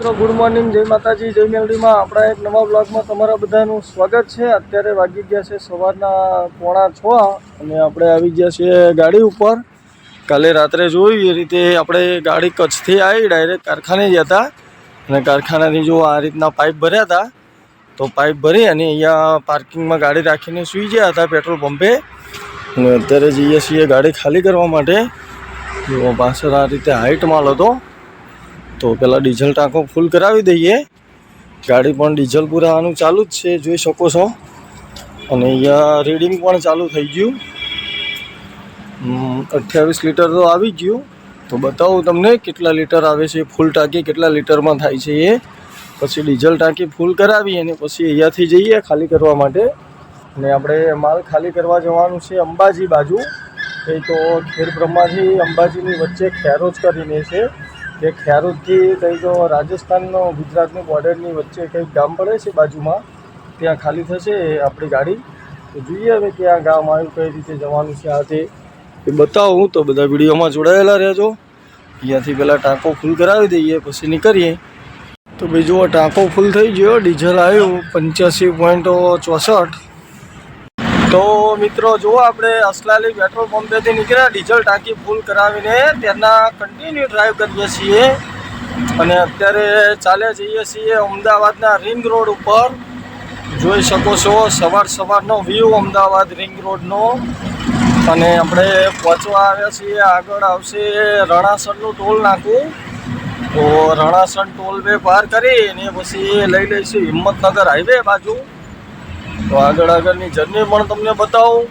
મિત્રો good morning, જય માતાજી, જય મેલડીમાં આપણા એક નવા બ્લોગમાં તમારા બધાનું સ્વાગત છે। અત્યારે વાગી ગયા છે સવારના 6:45 અને આપણે આવી ગયા છીએ ગાડી ઉપર। કાલે રાત્રે જોયું એ રીતે આપણે ગાડી કચ્છથી આવી ડાયરેક્ટ કારખાને ગયા હતા અને કારખાનાથી જો આ રીતના પાઇપ ભર્યા હતા। તો પાઇપ ભરી અને અહીંયા પાર્કિંગમાં ગાડી રાખીને સૂઈ ગયા હતા પેટ્રોલ પંપે અને અત્યારે જઈએ છીએ ગાડી ખાલી કરવા માટે। જો પાછળ આ રીતે હાઈટ માલ હતો તો પેલા ડીઝલ ટાંકો ફૂલ કરાવી દઈએ। ગાડી પણ ડીઝલ પુરાવાનું ચાલુ જ છે, જોઈ શકો છો। અને અહીંયા રીડિંગ પણ ચાલુ થઈ ગયું, 28 લીટર તો આવી ગયું। તો બતાવું તમને કેટલા લીટર આવે છે, ફૂલ ટાંકી કેટલા લીટરમાં થાય છે એ। પછી ડીઝલ ટાંકી ફૂલ કરાવી અને પછી અહીંયાથી જઈએ ખાલી કરવા માટે। અને આપણે માલ ખાલી કરવા જવાનું છે અંબાજી બાજુ। એ તો ખેડબ્રહ્માથી અંબાજીની વચ્ચે ખેરોજ કરીને છે। કે ખેરોજથી કંઈ જો રાજસ્થાનનો ગુજરાતની બોર્ડરની વચ્ચે કંઈક ગામ પડે છે બાજુમાં, ત્યાં ખાલી થશે આપણી ગાડી। તો જોઈએ હવે ક્યાં ગામ આવ્યું, કઈ રીતે જવાનું છે આ તે એ બતાવું। તો બધા વિડીયોમાં જોડાયેલા રહેજો। અહીંયાથી પહેલાં ટાંકો ફૂલ કરાવી દઈએ પછી નીકળીએ। તો ભાઈ જુઓ ટાંકો ફૂલ થઈ ગયો, ડીઝલ આવ્યું 85.64। તો મિત્રો જુઓ આપણે અસલાલી પેટ્રોલ પંપેથી નીકળ્યા, ડીઝલ ટાંકી ફૂલ કરાવીને ત્યારના કન્ટિન્યુ ડ્રાઈવ કરીએ છીએ અને અત્યારે ચાલ્યા જઈએ છીએ અમદાવાદના રિંગ રોડ ઉપર। જોઈ શકો છો સવારનો વ્યૂ અમદાવાદ રિંગ રોડનો। અને આપણે પહોંચવા આવ્યા છીએ, આગળ આવશે રણાસરનું ટોલ નાકું। તો રણાસર ટોલ વે પાર કરી અને પછી લઈ લઈશું હિંમતનગર હાઈવે બાજુ। તો આગળની જર્ની પણ તમને બતાવું।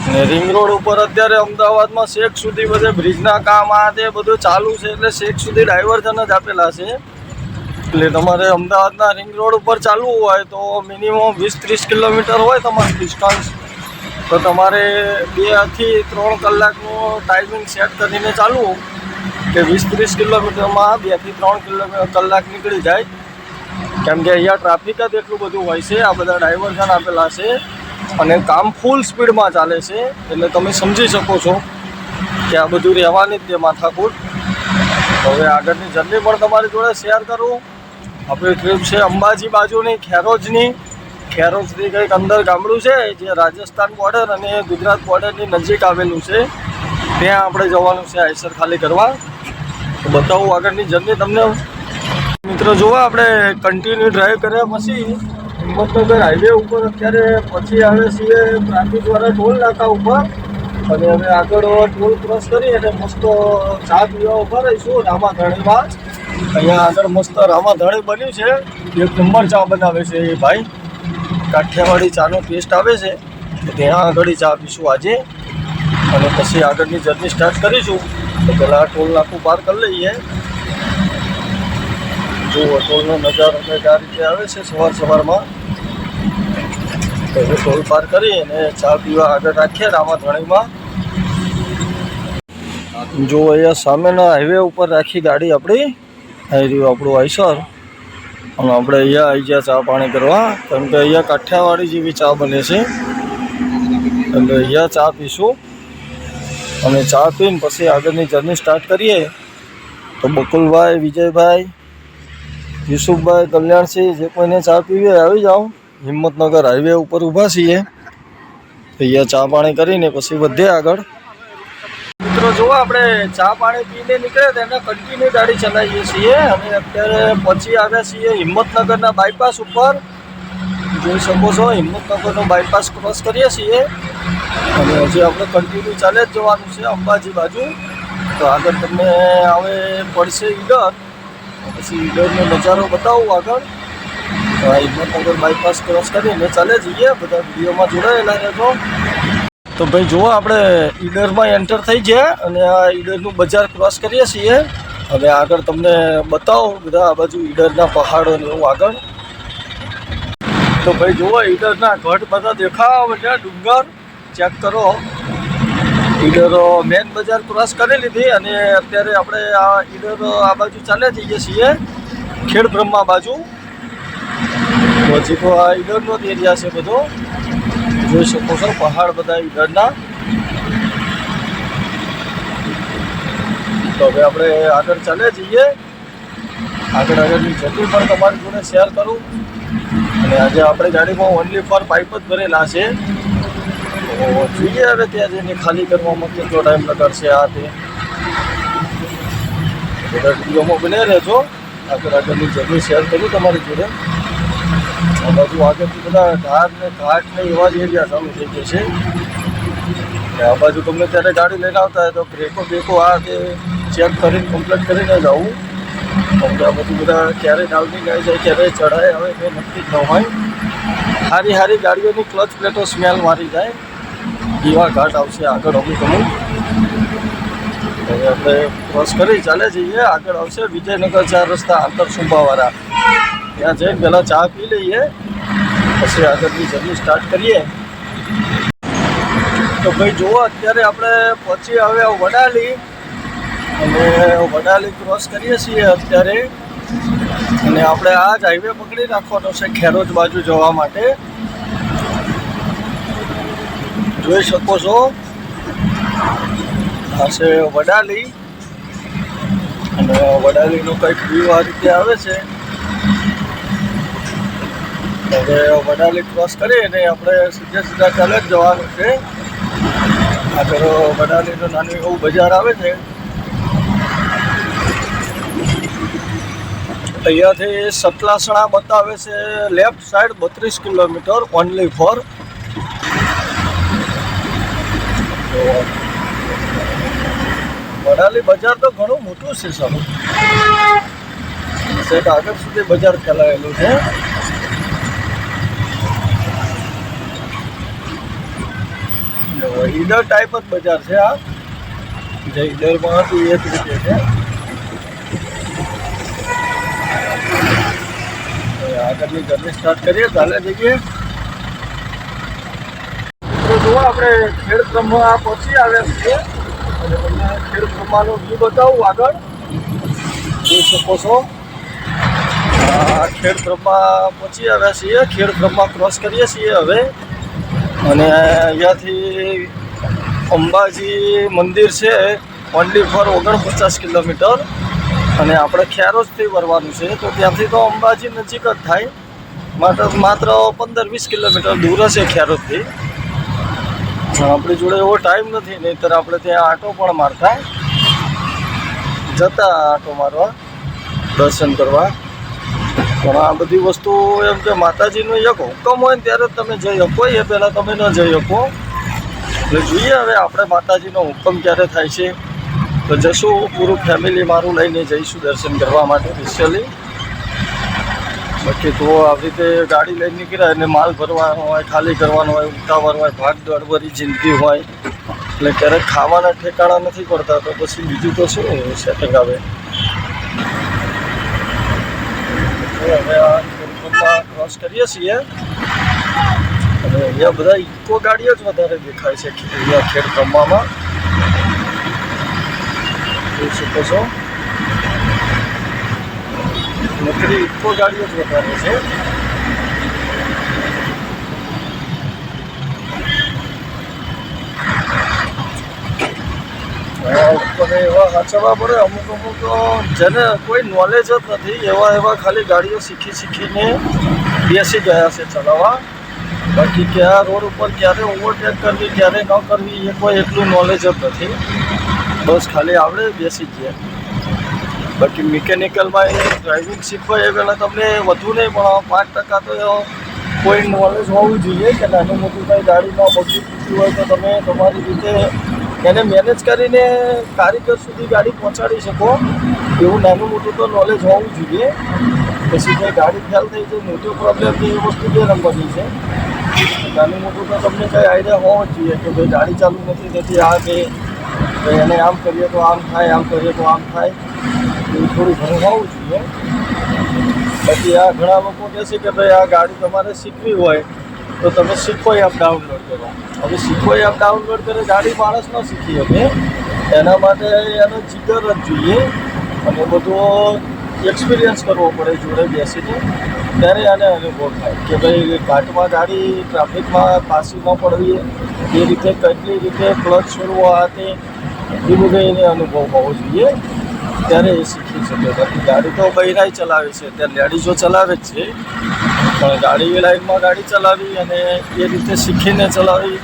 અને રિંગ રોડ ઉપર અત્યારે અમદાવાદમાં શેખ સુધી બધે બ્રિજના કામ આ તે બધું ચાલુ છે, એટલે શેખ સુધી ડાયવર્ઝન જ આપેલા છે। એટલે તમારે અમદાવાદના રિંગ રોડ ઉપર ચાલવું હોય તો મિનિમમ 20-30 કિલોમીટર હોય તમારું ડિસ્ટન્સ, તો તમારે 2 થી 3 કલાકનું ટાઈમિંગ સેટ કરીને ચાલવું કે 20-30 કિલોમીટરમાં 2 થી 3 કલાક નીકળી જાય। કેમ કે અહીંયા ટ્રાફિક જ એટલું બધું હોય છે, આ બધા ડાયવર્ઝન આપેલા છે અને કામ ફૂલ સ્પીડમાં ચાલે છે। એટલે તમે સમજી શકો છો કે આ બધું રહેવાની જ તે માથાકૂટ। હવે આગળની જર્ની પણ તમારી જોડે શેર કરું। આપણી ટ્રીપ છે અંબાજી બાજુની, ખેરોજની। ખેરોજથી કંઈક અંદર ગામડું છે જે રાજસ્થાન બોર્ડર અને ગુજરાત બોર્ડરની નજીક આવેલું છે, ત્યાં આપણે જવાનું છે આઈસર ખાલી કરવા। તો બતાવું આગળની જર્ની તમને। મિત્રો જુઓ આપણે કન્ટિન્યુ ડ્રાઈવ કર્યા પછી હિંમતનગર હાઈવે ઉપર અત્યારે પછી આવે છીએ ટ્રાફિકવાળા ટોલ નાકા ઉપર। અને હવે આગળ ટોલ ક્રોસ કરી અને મસ્ત ચા પીવા ઉભા રહીશું રામાધણીમાં। અહીંયા આગળ મસ્ત રામાધણી બન્યું છે, 1 નંબર ચા બનાવે છે એ ભાઈ, કાઠિયાવાડી ચાનો ટેસ્ટ આવે છે। તો ત્યાં આગળ ચા પીશું આજે અને પછી આગળની જર્ની સ્ટાર્ટ કરીશું। તો પહેલાં ટોલ નાકું પાર કરી લઈએ। જો ટોલનો નજારો કંઈક આ રીતે આવે છે સવારમાં। તો ટોલ પાર કરી અને ચા પીવા આગળ રાખીએ રામાધણીમાં। જો અહીંયા સામેના હાઈવે ઉપર રાખી ગાડી આપણી, આવી રહ્યું આપણું આઈસર। અને આપણે અહીંયા આવી ગયા ચા પાણી કરવા, કેમ કે અહીંયા કાઠિયાવાડી જેવી ચા બને છે, એટલે અહીંયા ચા પીશું અને ચા પીને પછી આગળની જર્ની સ્ટાર્ટ કરીએ। તો બકુલભાઈ, વિજયભાઈ, યુસુફભાઈ, કલ્યાણસિંહ, જે કોઈને ચા પીવી આવી જાઓ। હિંમતનગર હાઈવે ઉપર ઊભા છીએ, અહીંયા ચા પાણી કરીને પછી વધીએ આગળ। મિત્રો જુઓ આપણે ચા પાણી પીને નીકળે તેને કન્ટિન્યુ ગાડી ચલાવીએ છીએ અને અત્યારે પહોંચી આવ્યા છીએ હિંમતનગરના બાયપાસ ઉપર। જોઈ શકો છો હિંમતનગરનો બાયપાસ ક્રોસ કરીએ છીએ અને હજી આપણે કન્ટિન્યુ ચાલે જ જવાનું છે અંબાજી બાજુ। તો આગળ તમને હવે પડશે ઈડર, પછી ઈડરનો નજારો બતાવું આગળ। તો આ હિંમતનગર બાયપાસ ક્રોસ કરીને ચાલે જઈએ, બધા વિડીયોમાં જોડાયેલા રહેજો। તો ભાઈ જુઓ આપણે ઈડરમાં એન્ટર થઈ ગયા અને આ ઈડરનું બજાર ક્રોસ કરીએ છીએ। હવે આગળ તમને બતાવું બધા આ બાજુ ઈડરના પહાડો ને એવું આગળ। તો ભાઈ જુઓ ઈડરના ઘાટ બધા દેખાવા માંડ્યા, ડુંગર ચેક કરો। ઈડર મેન બજાર ક્રોસ કરી લીધી અને અત્યારે આપણે આ ઈડર આ બાજુ ચાલે જઈએ છીએ ખેડબ્રહ્મા બાજુ। હજી તો આ ઈડરનો જ એરિયા છે બધો, જોઈ શકો છો પહાડ બધા ઈડરના। તો હવે આપણે આગળ ચાલે જઈએ। આગળની જર્ની પણ તમારી જોડે શેર કરું. અને આજે આપણે ગાડીમાં ઓનલી ફોર પાઇપ જ ભરેલા છે. તો જોઈએ હવે ત્યાં જઈને ખાલી કરવામાં કેટલો ટાઈમ લગાડશે આ તે. બધા વિડીયોમાં બને રહેજો. આગળની જર્ની શેર કરું તમારી જોડે. આ બાજુ આગળથી બધા ધાર ને ઘાટ ને એવા જ એરિયા ચાલુ થઈ જશે. આ બાજુ તમને ત્યારે ગાડી લઈને આવતા હોય તો બ્રેકો આ તે ચેક કરીને કમ્પ્લીટ કરીને જ આવું. કેમ કે આ બધું બધા ક્યારે ડાઉનિંગ આવી જાય ક્યારે ચઢાય હવે એ નક્કી જ ન હોય. સારી ગાડીઓની ક્લચ પ્લેટો સ્મેલ મારી જાય એવા ઘાટ આવશે આગળ અમુક. હવે આપણે ક્રોસ કરી ચાલે જઈએ. આગળ આવશે વિજયનગર 4 રસ્તા આંતરસુંબાવાળા. ત્યાં જઈને પહેલાં ચા પી લઈએ પછી આગળની જર્ની સ્ટાર્ટ કરીએ. તો ભાઈ જુઓ અત્યારે આપણે પહોંચી આવ્યા વડાલી. અને વડાલી ક્રોસ કરીએ છીએ અત્યારે. અને આપણે આ જ હાઈવે પકડી રાખવાનો છે ખેરોજ બાજુ જવા માટે. જોઈ શકો છો આ છે વડાલી. અને વડાલીનો કંઈક વ્યૂ આ રીતે આવે છે. હવે વડાલી ક્રોસ કરીને આપણે સીધા ચાલે જ જવાનું છે. આગળ વડાલીનું નાનું એવું બજાર આવે છે. અહીંયાથી સતલાસણા બતાવે છે left side 32 kilometre only four. Vadali બજાર તો ઘણું મોટું છે સારું. સેટ આગળ સુધી બજાર ફેલાયેલું છે. ઈડર ટાઈપ જ બજાર છે આ. જે ઈડરમાં હતું એ જ રીતે છે. આગળની જર્ની સ્ટાર્ટ કરીએ ચાલે જઈએ. તો જુઓ આપણે ખેડબ્રહ્મા પહોંચી આવ્યા છીએ. અને તમને ખેડબ્રહ્માનો વ્યૂ બતાવું આગળ. જોઈ શકો છો ખેડબ્રહ્મા પહોંચી આવ્યા છીએ. ખેડબ્રહ્મા ક્રોસ કરીએ છીએ હવે. અને અહીંયાથી અંબાજી મંદિર છે ઓનલી ફોર 49 કિલોમીટર. અને આપણે ખેરોજથી વળવાનું છે તો ત્યાંથી તો અંબાજી નજીક જ થાય. માત્ર 15-20 કિલોમીટર દૂર હશે ખેરોજથી. આપણી જોડે એવો ટાઈમ નથી, નહીંતર આપણે ત્યાં આટો પણ મારતા જતા આટો મારવા દર્શન કરવા. પણ આ બધી વસ્તુ એમ કે માતાજીનો એક હુકમ હોય ને ત્યારે તમે જઈ શકો. એ પહેલાં તમે ન જઈ શકો. એટલે જોઈએ હવે આપણે માતાજીનો હુકમ ક્યારે થાય છે તો જશું. પૂરું ફેમિલી મારું લઈને જઈશું દર્શન કરવા માટે સ્પેશિયલી. બાકી તો આવી રીતે ગાડી લઈને નીકળ્યા અને માલ ભરવાનો હોય, ખાલી કરવાનો હોય, ઉતાવળ હોય, ભાગદોડ ભરી જિંદગી હોય એટલે ક્યારેક ખાવાના ઠેકાણા નથી પડતા. તો પછી બીજું તો શું સેટિંગ આવે. હવે આ ખેડબ્રહ્મા ક્રોસ કરીએ છીએ. અને અહીંયા બધા ઇકો ગાડીઓ જ વધારે દેખાય છે અહીંયા ખેડબ્રહ્મામાં. જોઈ શકો છો નકરી ઇકો ગાડીઓ જ વધારે છે. ઉપર એવા સાચવવા પડે. અમુક જેને કોઈ નોલેજ જ નથી એવા ખાલી ગાડીઓ શીખીને બેસી ગયા છે ચલાવવા. બાકી કયા રોડ ઉપર ક્યારે ઓવરટેક કરવી ક્યારે ન કરવી એ કોઈ એટલું નોલેજ જ નથી. બસ ખાલી આવડે બેસી જ જાય. બાકી મિકેનિકલમાં એ ડ્રાઇવિંગ શીખવાય એ પહેલાં તમને વધુ નહીં પણ 5% તો કોઈ નોલેજ હોવું જોઈએ કે નાનું મોટું કંઈ ગાડીમાં બગડી તૂટી હોય તો તમે તમારી રીતે એને મેનેજ કરીને કારીગર સુધી ગાડી પહોંચાડી શકો. એવું નાનું મોટું તો નોલેજ હોવું જોઈએ. પછી જે ગાડી ફેલ થઈ જાય મોટો પ્રોબ્લેમ છે એ વસ્તુ 2 નંબરની છે. નાનું મોટું તો તમને કંઈ આઈડિયા હોવો જ જોઈએ કે ભાઈ ગાડી ચાલુ નથી થતી આ કે એને આમ કરીએ તો આમ થાય, આમ કરીએ તો આમ થાય. એવું થોડું ઘણું હોવું જોઈએ. બાકી આ ઘણા લોકો કહે છે કે ભાઈ આ ગાડી તમારે શીખવી હોય તો તમે શીખો એપ ડાઉનલોડ કરો. હવે શીખો એપ ડાઉનલોડ કરે ગાડી માણસ ન શીખી શકે. એના માટે એનો જીગર જ જોઈએ અને બધો એક્સપિરિયન્સ કરવો પડે જોડે બેસીને. ત્યારે આને અનુભવ થાય કે ભાઈ ઘાટમાં ગાડી ટ્રાફિકમાં પાછી ન પડવી એ રીતે કેટલી રીતે ક્લચ છોડવો આ તે એ બધો એને અનુભવ હોવો જોઈએ. ત્યારે એ શીખી શકે. બાકી ગાડી તો બૈરાઈ ચલાવે છે, અત્યારે લેડીઝો ચલાવે જ છે, પણ ગાડી લાઈનમાં ગાડી ચલાવી અને એ રીતે શીખીને ચલાવી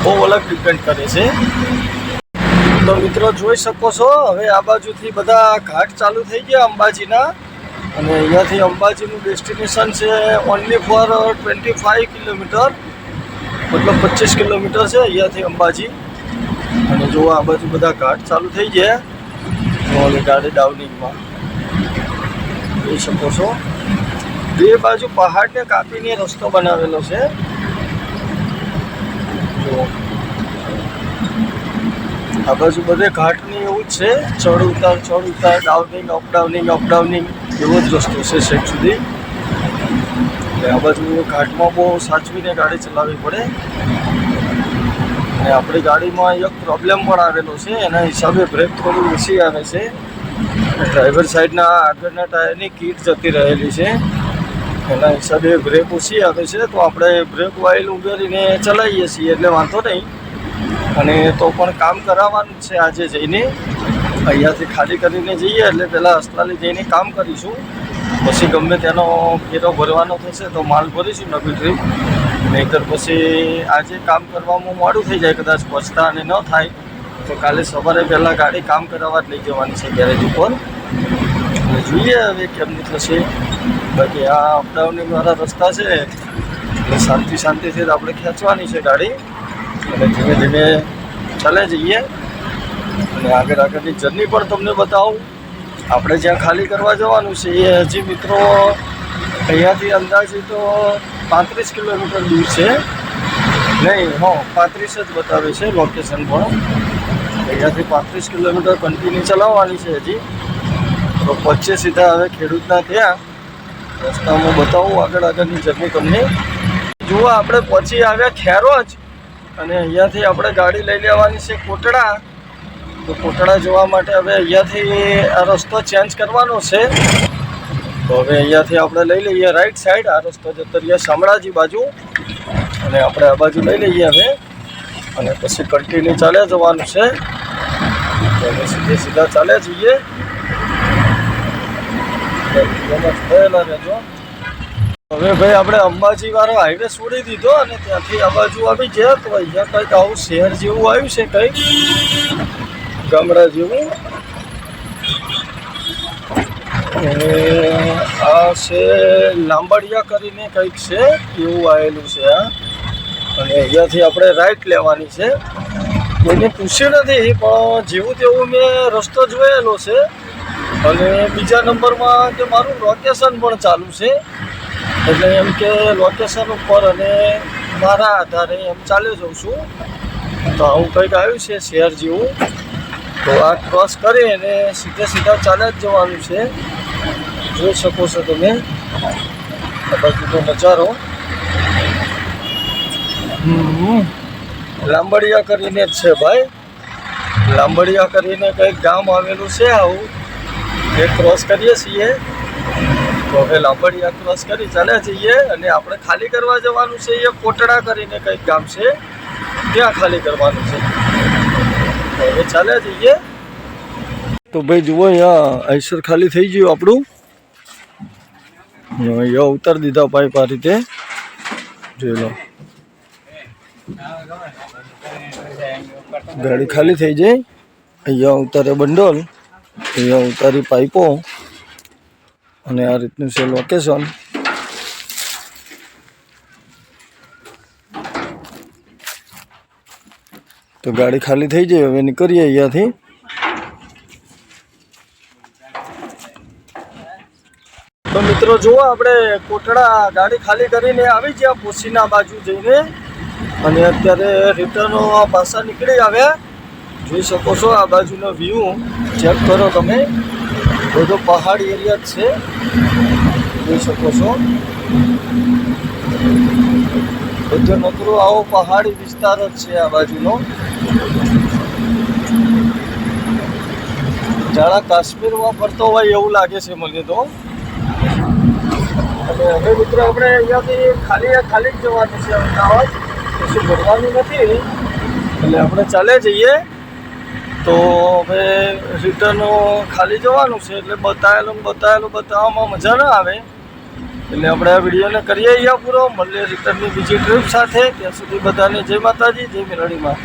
બહુ અલગ ડિપેન્ડ કરે છે. તો મિત્રો જોઈ શકો છો, હવે આ બાજુથી બધા ઘાટ ચાલુ થઈ ગયા અંબાજીના, અને અહીંયાથી અંબાજીનું ડેસ્ટિનેશન છે ઓનલી ફોર 25 કિલોમીટર, મતલબ 25 કિલોમીટર છે અહીંયાથી અંબાજી. અને જો આ બાજુ બધા ઘાટ ચાલુ થઈ ગયા, ઓલી ગાડી ડાઉનિંગમાં જોઈ શકો છો. બે બાજુ પહાડને કાપીને રસ્તો બનાવેલો છે. જો આ બાજુ બધે ઘાટની એવું જ છે, ચડ ઉતાર ડાઉનિંગ અપડાઉનિંગ એવો જ રસ્તો છે છેક સુધી. એટલે આ બાજુ ઘાટમાં બહુ સાચવીને ગાડી ચલાવવી પડે. અને આપણી ગાડીમાં એક પ્રોબ્લેમ પણ આવેલો છે, એના હિસાબે બ્રેક થોડી ઓછી આવે છે. ડ્રાઈવર સાઈડના આગળના ટાયરની કીટ જતી રહેલી છે, એના હિસાબે બ્રેક ઓછી આવે છે. તો આપણે બ્રેક ઓઇલ ઉમેરીને ચલાવીએ છીએ એટલે વાંધો નહીં. અને તો પણ કામ કરાવવાનું છે આજે જઈને, અહીંયાથી ખાલી કરીને જઈએ એટલે પહેલાં અસલાલી જઈને કામ કરીશું, પછી ગમે તેનો ફેરો ભરવાનો થશે તો માલ ભરીશું નવી ટ્રીપ. નહીંતર પછી આજે કામ કરવામાં મોડું થઈ જાય કદાચ પહોંચતા, અને ન થાય તો કાલે સવારે પહેલાં ગાડી કામ કરાવવા જ લઈ જવાની છે ગેરેજ ઉપર. એટલે જોઈએ હવે કેમનું થશે. બાકી આ અપડાઉનિંગવાળા રસ્તા છે એટલે શાંતિથી જ આપણે ખેંચવાની છે ગાડી, અને ધીમે ધીમે ચાલે જઈએ. અને આગળની જર્ની પણ તમને બતાવું. આપણે જ્યાં ખાલી કરવા જવાનું છે એ હજી મિત્રો અહીંયાથી અંદાજે તો 35 કિલોમીટર દૂર છે. નહીં, 35 જ બતાવે છે લોકેશન પણ. અહીંયાથી 35 કિલોમીટર કન્ટિન્યુ ચલાવવાની છે હજી. તો પહોંચીએ સીધા હવે ખેડૂતના ત્યાં. રસ્તામાં બતાવું આગળની જર્ની તમને. જુઓ આપણે પહોંચી આવ્યા ખેરોજ, અને અહીંયાથી આપણે ગાડી લઈ લેવાની છે કોટડા. તો કોટડા જવા માટે હવે અહીંયાથી આ રસ્તો ચેન્જ કરવાનો છે. તો હવે અહીંયાથી આપણે લઈ લઈએ રાઈટ સાઈડ. આ રસ્તો જતો રહીએ શામળાજી બાજુ, અને આપણે આ બાજુ લઈ લઈએ હવે, અને પછી કન્ટિન્યુ ચાલે જવાનું છે. હવે સીધા ચાલે જઈએ. થયેલા રહેજો. હવે ભાઈ આપણે અંબાજી વાળો હાઈવે છોડી દીધો, અને ત્યાંથી આ બાજુ આવી ગયા. તો અહીંયા કંઈક આવું શહેર જેવું આવ્યું છે, કંઈક ગામડા જેવું. અને આ છે લાંબડિયા કરીને કંઈક છે, એવું આવેલું છે આ. અને અહીંયાથી આપણે રાઈટ લેવાની છે. કોઈને પૂછ્યું નથી, પણ જેવું તેવું મેં રસ્તો જોયેલો છે. અને બીજા નંબરમાં કે મારું લોકેશન પણ ચાલુ છે, એટલે એમ કે લોકેશન ઉપર અને મારા આધારે એમ ચાલે જાઉં છું. તો આવું કંઈક આવ્યું છે શહેર જેવું. તો આ ક્રોસ કરી અને સીધા ચાલે જ જવાનું છે. જોઈ શકો છો તમે આ બાજુનો નજારો. લાંબડિયા કરીને જ છે ભાઈ. લાંબડિયા કરીને કંઈક ગામ આવેલું છે આવું. એ ક્રોસ કરીએ છીએ. તો હવે લાંબડિયા ક્રોસ કરી ચાલ્યા જઈએ. અને આપણે ખાલી કરવા જવાનું છે એ કોટડા કરીને કંઈક ગામ છે, ત્યાં ખાલી કરવાનું છે. તો હવે ચાલ્યા જઈએ. તો ભાઈ જુઓ, અહીંયા આઈસર ખાલી થઈ ગયું આપણું. અહીંયા ઉતારી દીધા પાઇપ આ રીતે, જોઈ લો. ગાડી ખાલી થઈ જાય. અહીંયા ઉતારે બંડલ, અહીંયા ઉતારી પાઇપો, અને આ રીતનું છે લોકેશન. તો ગાડી ખાલી થઈ જાય. હવે નીકળીએ અહીંયાથી. તો મિત્રો જુઓ, આપણે કોટડા ગાડી ખાલી કરીને આવી ગયા પોશીના બાજુ જઈને, અને અત્યારે રિટર્ન પાછા નીકળી આવ્યા. જોઈ શકો છો આ બાજુનો વ્યૂ ચેક કરો તમે. બધો પહાડી એરિયા જ છે, જોઈ શકો છો. બધો નકરો આવો પહાડી વિસ્તાર જ છે આ બાજુનો. જાણે કાશ્મીરમાં ફરતો હોય એવું લાગે છે મને તો. અને હવે મિત્રો આપણે અહીંયાથી ખાલી જ જવાનું છે અમદાવાદ, કશું ભરવાનું નથી. એટલે આપણે ચાલે જઈએ. તો હવે રિટર્ન ખાલી જવાનું છે, એટલે બતાવવામાં મજા ના આવે, એટલે આપણે આ વિડીયોને કરીએ અહીંયા પૂરો. મળીએ રિટર્નની બીજી ટ્રીપ સાથે. ત્યાં સુધી બધાને જય માતાજી, જય મેલડીમાં.